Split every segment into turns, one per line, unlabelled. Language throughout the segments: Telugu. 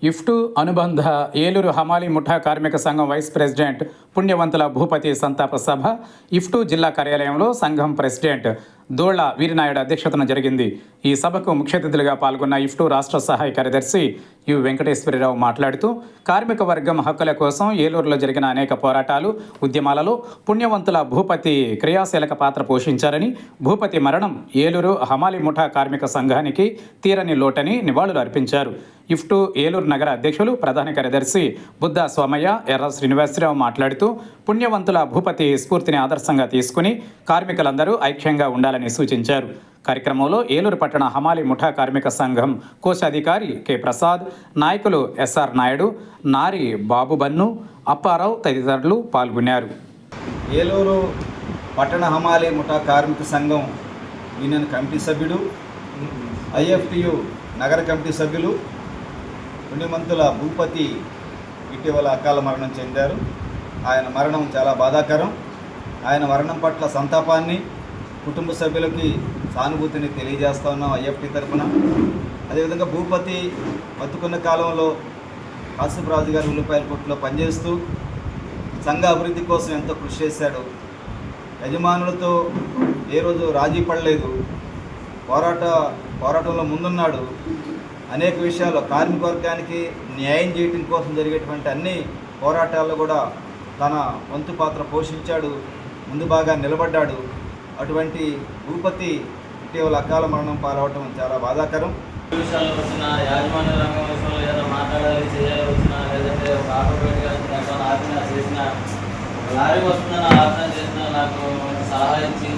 ఇఫ్టు అనుబంధ ఏలూరు హమాలి ముఠా కార్మిక సంఘం వైస్ ప్రెసిడెంట్ పుణ్యవంతుల భూపతి సంతాప సభ ఇఫ్టు జిల్లా కార్యాలయంలో సంఘం ప్రెసిడెంట్ దోళ్ల వీరినాయుడు అధ్యక్షతన జరిగింది. ఈ సభకు ముఖ్య అతిథులుగా పాల్గొన్న ఇఫ్టు రాష్ట్ర సహాయ కార్యదర్శి యు వెంకటేశ్వరరావు మాట్లాడుతూ కార్మిక వర్గం హక్కుల కోసం ఏలూరులో జరిగిన అనేక పోరాటాలు, ఉద్యమాలలో పుణ్యవంతుల భూపతి క్రియాశీలక పాత్ర పోషించారని, భూపతి మరణం ఏలూరు హమాలి ముఠా కార్మిక సంఘానికి తీరని లోటని నివాళులు అర్పించారు. ఇఫ్టు ఏలూరు నగర అధ్యక్షులు ప్రధాన కార్యదర్శి బుద్ధ సోమయ్య, ఎర్ర శ్రీనివాసరావు మాట్లాడుతూ పుణ్యవంతుల భూపతి స్ఫూర్తిని ఆదర్శంగా తీసుకుని కార్మికులందరూ ఐక్యంగా ఉండాలని సూచించారు. కార్యక్రమంలో ఏలూరు పట్టణ హమాలి ముఠా కార్మిక సంఘం కోశాధికారి కె ప్రసాద్, నాయకులు ఎస్ఆర్ నాయుడు, నారి బాబు బన్ను, అప్పారావు తదితరులు పాల్గొన్నారు.
ఏలూరు పట్టణ హమాలి ముఠా కార్మిక సంఘం యూనియన్ కమిటీ సభ్యుడు, ఐఎఫ్టియు నగర కమిటీ సభ్యులు పుణ్యవంతుల భూపతి ఇటీవల అకాల మరణం చెందారు. ఆయన మరణం చాలా బాధాకరం. ఆయన మరణం పట్ల సంతాపాన్ని, కుటుంబ సభ్యులకి సానుభూతిని తెలియజేస్తా ఉన్నాం ఐఎఫ్టి తరఫున. అదేవిధంగా భూపతి బతుకున్న కాలంలో ఆసిఫ్ రాజు గారి ఉల్లిపాయల కొట్టులో పనిచేస్తూ సంఘ అభివృద్ధి కోసం ఎంతో కృషి చేశాడు. యజమానులతో ఏ రోజు రాజీ పడలేదు. పోరాటంలో ముందున్నాడు. అనేక విషయాల్లో కార్మిక వర్గానికి న్యాయం చేయడం కోసం జరిగేటువంటి అన్ని పోరాటాల్లో కూడా తన వంతు పాత్ర పోషించాడు, ముందు బాగా నిలబడ్డాడు. అటువంటి భూపతి ఇటీవల అకాల మరణం పాలవటం చాలా బాధాకరం.
విషయాలు వచ్చిన యాజమాన్య రంగం విషయంలో ఏదైనా మాట్లాడాలి, చేయాలి వచ్చినా, లేదంటే ఒక ఆటోమేటిక్గా ఆజ్ఞ చేసిన, లారీ వస్తుందని ఆజ్ఞ చేసిన నాకు సలహా ఇచ్చి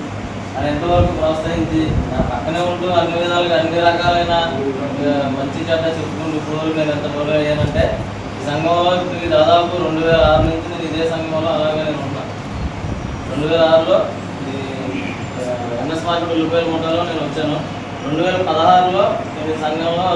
ఆయన ఎంతవరకు ప్రోత్సహించి నా పక్కనే ఉంటూ అన్ని విధాలుగా అన్ని రకాలైన మంచి చెడ్డ చెప్పుకుంటూ ఇప్పుడు నేను ఎంత దూరం అయ్యానంటే ఈ సంఘంలో దాదాపు 2006 నుంచి నేను ఇదే సంఘంలో అలాగే నేను ఉన్నాను. 2006లో ఎన్ఎస్ మార్కెట్ ఉల్లిపాయల ముఠాలో నేను వచ్చాను. 2016లో నేను ఈ సంఘంలో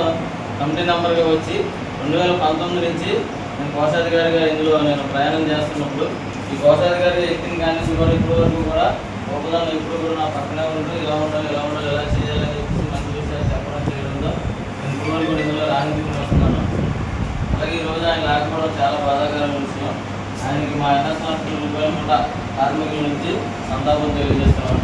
కమిటీ నెంబర్గా వచ్చి 2019 నుంచి నేను కోశాధికారిగా ఇందులో నేను ప్రయాణం చేస్తున్నప్పుడు ఈ కోశాధికారి ఎక్కిన కానీ కూడా ఇప్పటి వరకు కూడా గొప్పదాన్ని ఇప్పుడు కూడా నా పక్కనే ఉంటూ ఇలా ఉండాలి, ఎలా చేయాలి అని చెప్పేసి మంచి విషయాలు చెప్పడం చేయడంతో నేను ఇప్పుడు వరకు కూడా ఇందులో రాజకీయం వస్తున్నాను. అలాగే ఈరోజు ఆయన లేకపోవడం చాలా బాధాకరమైన విషయం. ఆయనకి మా ఎన్ఎస్ మార్కెట్ రూపాయల కార్మికుల నుంచి సంతాపం తెలియజేస్తున్నాను.